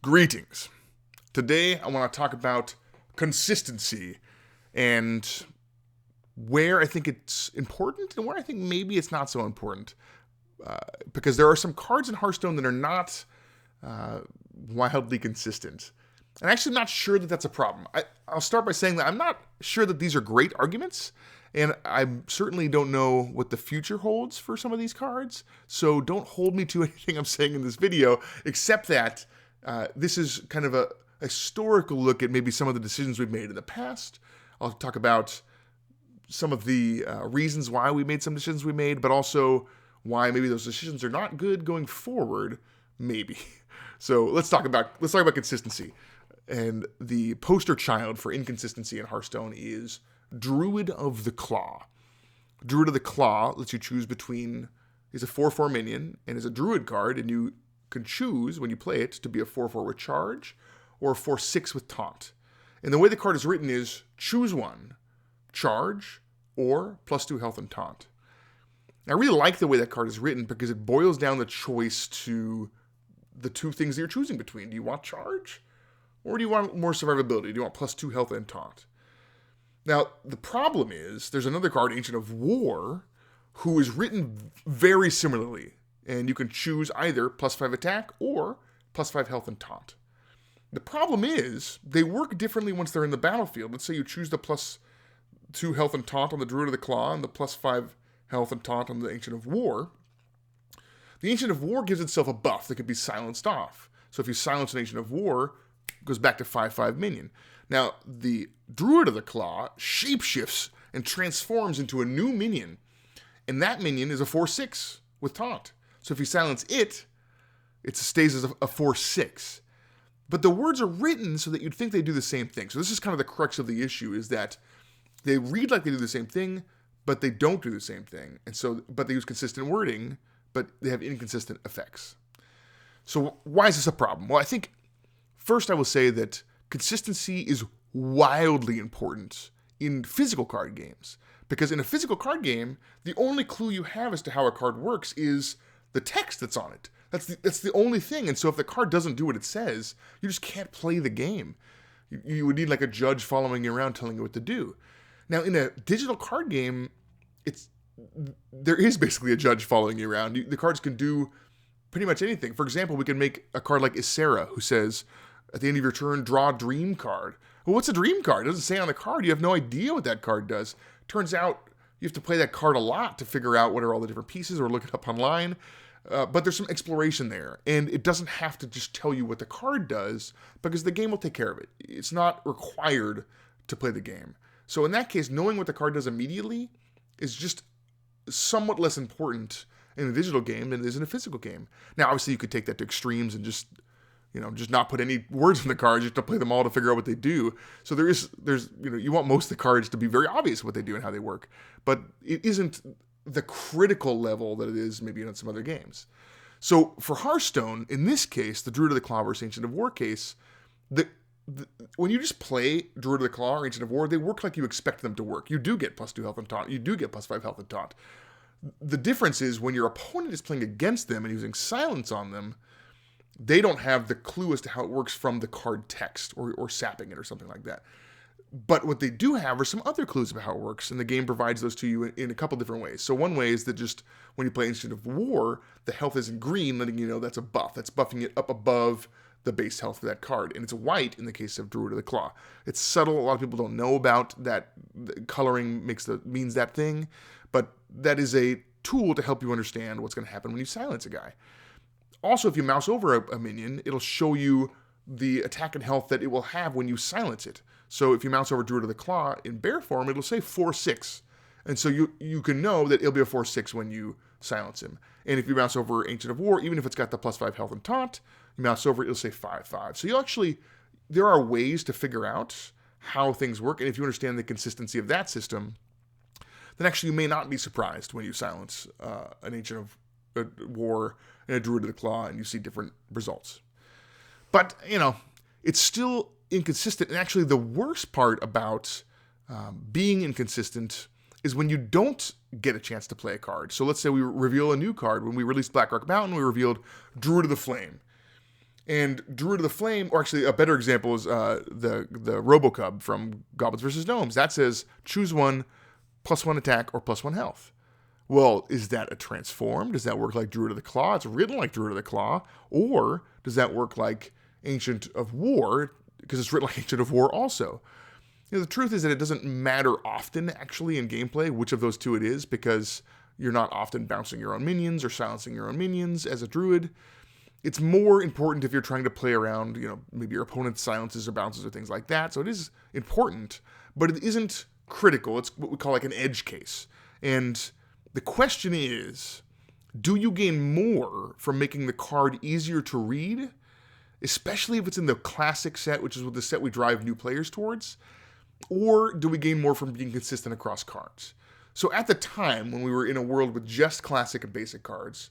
Greetings. Today I want to talk about consistency and where I think it's important and where I think maybe it's not so important. Because there are some cards in Hearthstone that are not wildly consistent. And actually I'm not sure that that's a problem. I'll start by saying that I'm not sure that these are great arguments, and I certainly don't know what the future holds for some of these cards, so don't hold me to anything I'm saying in this video, except that this is kind of a historical look at maybe some of the decisions we've made in the past. I'll talk about some of the reasons why we made some decisions we made, but also why maybe those decisions are not good going forward, maybe. So let's talk about consistency. And the poster child for inconsistency in Hearthstone is Druid of the Claw. Druid of the Claw lets you choose between, he's a 4/4 minion and is a druid card, and you can choose when you play it to be a 4/4 with charge or a 4/6 with taunt. And the way the card is written is choose one, charge, or +2 health and taunt. I really like the way that card is written because it boils down the choice to the two things that you're choosing between. Do you want charge? Or do you want more survivability? Do you want +2 health and taunt? Now, the problem is, there's another card, Ancient of War, who is written very similarly. And you can choose either +5 attack or +5 health and taunt. The problem is, they work differently once they're in the battlefield. Let's say you choose the +2 health and taunt on the Druid of the Claw and the +5 health and taunt on the Ancient of War. The Ancient of War gives itself a buff that can be silenced off. So if you silence an Ancient of War, it goes back to 5/5 minion. Now, the Druid of the Claw shapeshifts and transforms into a new minion, and that minion is a 4/6 with taunt. So if you silence it, it stays as a 4/6. But the words are written so that you'd think they do the same thing. So this is kind of the crux of the issue, is that they read like they do the same thing, but they don't do the same thing. But they use consistent wording, but they have inconsistent effects. So why is this a problem? Well, I think first I will say that consistency is wildly important in physical card games. Because in a physical card game, the only clue you have as to how a card works is the text that's on it. That's the only thing. And so if the card doesn't do what it says, you just can't play the game. You would need like a judge following you around telling you what to do. Now, in a digital card game, there is basically a judge following you around. The cards can do pretty much anything. For example, we can make a card like Ysera, who says, at the end of your turn, draw a dream card. Well, what's a dream card? It doesn't say on the card. You have no idea what that card does. Turns out you have to play that card a lot to figure out what are all the different pieces or look it up online. But there's some exploration there. And it doesn't have to just tell you what the card does, because the game will take care of it. It's not required to play the game. So in that case, knowing what the card does immediately is just somewhat less important in a digital game than it is in a physical game. Now, obviously, you could take that to extremes and just not put any words in the cards, just to play them all to figure out what they do. So there's you want most of the cards to be very obvious what they do and how they work, but it isn't the critical level that it is maybe in some other games. So for Hearthstone, in this case, the Druid of the Claw versus Ancient of War case, when you just play Druid of the Claw or Ancient of War, they work like you expect them to work. You do get +2 health and taunt. You do get +5 health and taunt. The difference is when your opponent is playing against them and using silence on them, they don't have the clue as to how it works from the card text or sapping it or something like that. But what they do have are some other clues about how it works, and the game provides those to you in a couple different ways. So one way is that just when you play Ancient of War, the health is in green, letting you know that's a buff. That's buffing it up above the base health for that card. And it's white in the case of Druid of the Claw. It's subtle. A lot of people don't know about that. The coloring means that thing, but that is a tool to help you understand what's going to happen when you silence a guy. Also, if you mouse over a minion, it'll show you the attack and health that it will have when you silence it. So if you mouse over Druid of the Claw in bear form, it'll say 4/6. And so you can know that it'll be a 4/6 when you silence him. And if you mouse over Ancient of War, even if it's got the +5 health and taunt, you mouse over it, it'll say 5/5. So there are ways to figure out how things work. And if you understand the consistency of that system, then actually you may not be surprised when you silence an Ancient of War and a Druid of the Claw and you see different results. But, it's still inconsistent. And actually the worst part about being inconsistent is when you don't get a chance to play a card. So let's say we reveal a new card. When we released Blackrock Mountain, we revealed Druid of the Flame. And Druid of the Flame, or actually a better example is the Robocub from Goblins vs. Gnomes. That says choose one, +1 attack or +1 health. Well, is that a transform? Does that work like Druid of the Claw? It's written like Druid of the Claw. Or does that work like Ancient of War? Because it's written like Ancient of War also. The truth is that it doesn't matter often, actually, in gameplay, which of those two it is, because you're not often bouncing your own minions or silencing your own minions as a druid. It's more important if you're trying to play around, maybe your opponent's silences or bounces or things like that. So it is important, but it isn't critical. It's what we call like an edge case. And the question is, do you gain more from making the card easier to read, especially if it's in the classic set, which is the set we drive new players towards, or do we gain more from being consistent across cards? So at the time, when we were in a world with just classic and basic cards,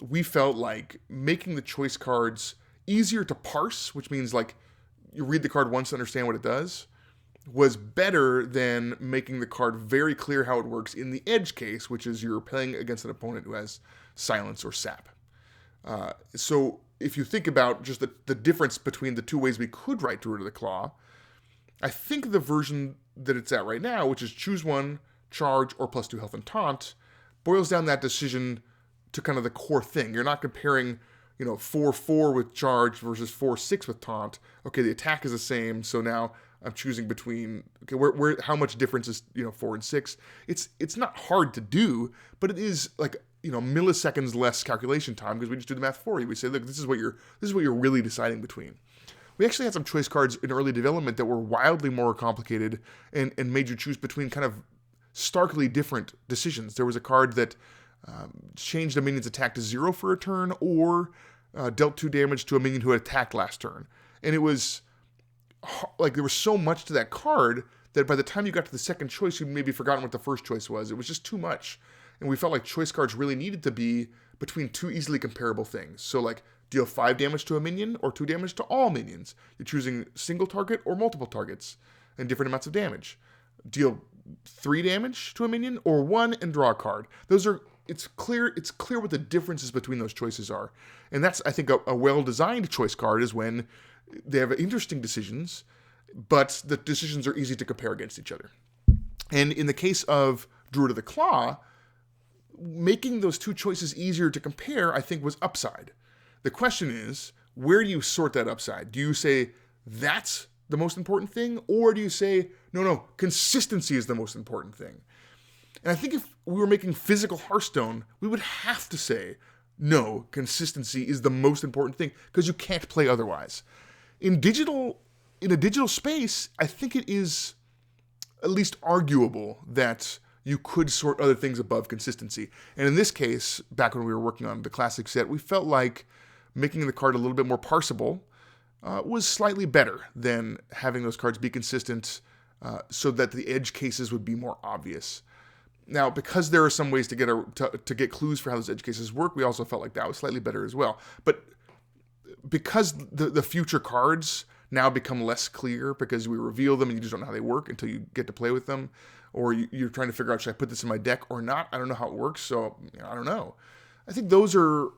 we felt like making the choice cards easier to parse, which means like you read the card once to understand what it does, was better than making the card very clear how it works in the edge case, which is you're playing against an opponent who has silence or sap. So if you think about just the difference between the two ways we could write Druid of the Claw, I think the version that it's at right now, which is choose one, charge, or +2 health and taunt, boils down that decision to kind of the core thing. You're not comparing, 4-4 with charge versus 4-6 with taunt. Okay, the attack is the same, so now I'm choosing between, okay, where how much difference is, 4 and 6. It's not hard to do, but it is like, milliseconds less calculation time because we just do the math for you. We say, look, this is what you're really deciding between. We actually had some choice cards in early development that were wildly more complicated and made you choose between kind of starkly different decisions. There was a card that changed a minion's attack to 0 for a turn or dealt 2 damage to a minion who had attacked last turn. And it was like there was so much to that card that by the time you got to the second choice, you'd maybe forgotten what the first choice was. It was just too much. And we felt like choice cards really needed to be between two easily comparable things. So like deal 5 damage to a minion or 2 damage to all minions. You're choosing single target or multiple targets and different amounts of damage. Deal 3 damage to a minion or 1 and draw a card. It's clear what the differences between those choices are. And that's, I think, a well-designed choice card is when they have interesting decisions, but the decisions are easy to compare against each other. And in the case of Druid of the Claw, making those two choices easier to compare, I think, was upside. The question is, where do you sort that upside? Do you say that's the most important thing? Or do you say, no, consistency is the most important thing? And I think if we were making physical Hearthstone, we would have to say, no, consistency is the most important thing because you can't play otherwise. In a digital space, I think it is at least arguable that you could sort other things above consistency. And in this case, back when we were working on the classic set, we felt like making the card a little bit more parsable was slightly better than having those cards be consistent so that the edge cases would be more obvious. Now, because there are some ways to get clues for how those edge cases work, we also felt like that was slightly better as well. But because the future cards now become less clear because we reveal them and you just don't know how they work until you get to play with them, or you're trying to figure out, should I put this in my deck or not? I don't know how it works, so I don't know. I think those are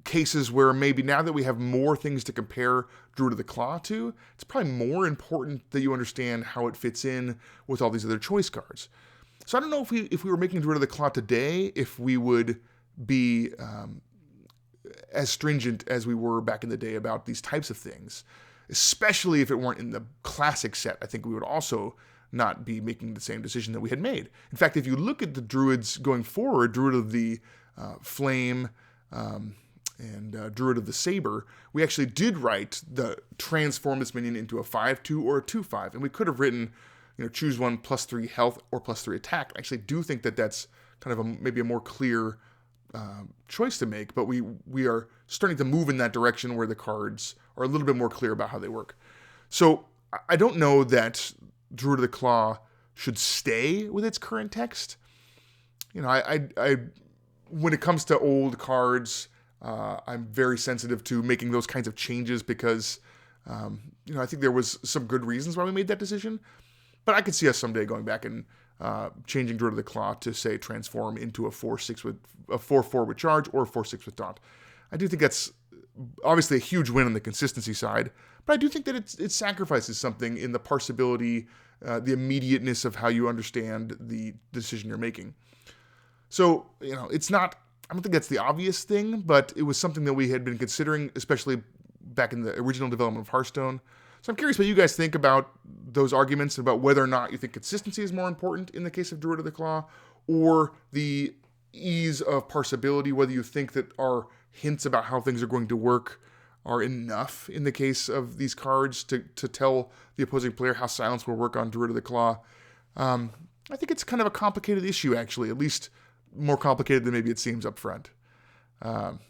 cases where maybe now that we have more things to compare Druid of the Claw to, it's probably more important that you understand how it fits in with all these other choice cards. So I don't know if we were making Druid of the Claw today, if we would be as stringent as we were back in the day about these types of things, especially if it weren't in the classic set. I think we would also not be making the same decision that we had made. In fact, if you look at the Druids going forward, Druid of the Flame and Druid of the Saber, we actually did write the transform this minion into a 5/2 or a 2/5, and we could have written, choose one +3 health or +3 attack. I actually do think that that's kind of maybe a more clear choice to make, but we are starting to move in that direction where the cards are a little bit more clear about how they work. So I don't know that Druid of the Claw should stay with its current text. I when it comes to old cards, I'm very sensitive to making those kinds of changes because, I think there was some good reasons why we made that decision. But I could see us someday going back and changing Druid of the Claw to, say, transform into a 4/4 with charge or a 4/6 with taunt. I do think that's obviously a huge win on the consistency side, but I do think that it sacrifices something in the parsability, the immediateness of how you understand the decision you're making. So, it's not, I don't think that's the obvious thing, but it was something that we had been considering, especially back in the original development of Hearthstone. So I'm curious what you guys think about those arguments, about whether or not you think consistency is more important in the case of Druid of the Claw, or the ease of parsability, whether you think that our hints about how things are going to work are enough in the case of these cards to tell the opposing player how silence will work on Druid of the Claw. I think it's kind of a complicated issue, actually, at least more complicated than maybe it seems up front. There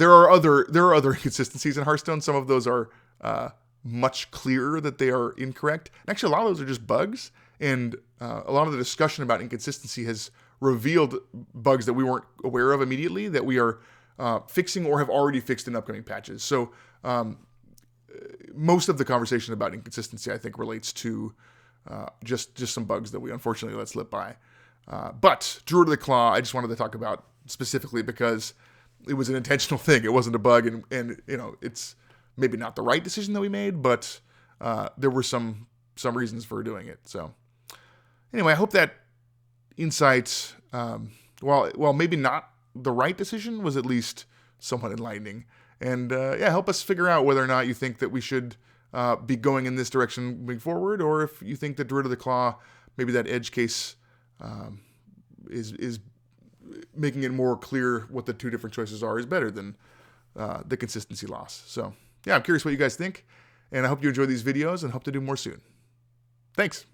are other inconsistencies in Hearthstone. Some of those are much clearer that they are incorrect. And actually, a lot of those are just bugs. And a lot of the discussion about inconsistency has revealed bugs that we weren't aware of immediately, that we are fixing or have already fixed in upcoming patches. So most of the conversation about inconsistency, I think, relates to just some bugs that we unfortunately let slip by. But Druid of the Claw, I just wanted to talk about specifically because it was an intentional thing. It wasn't a bug, and it's maybe not the right decision that we made, but there were some reasons for doing it. So anyway, I hope that insight, while maybe not the right decision, was at least somewhat enlightening. And help us figure out whether or not you think that we should be going in this direction moving forward, or if you think that Druid of the Claw, maybe that edge case is making it more clear what the two different choices are is better than the consistency loss. So I'm curious what you guys think, and I hope you enjoy these videos and hope to do more soon. Thanks.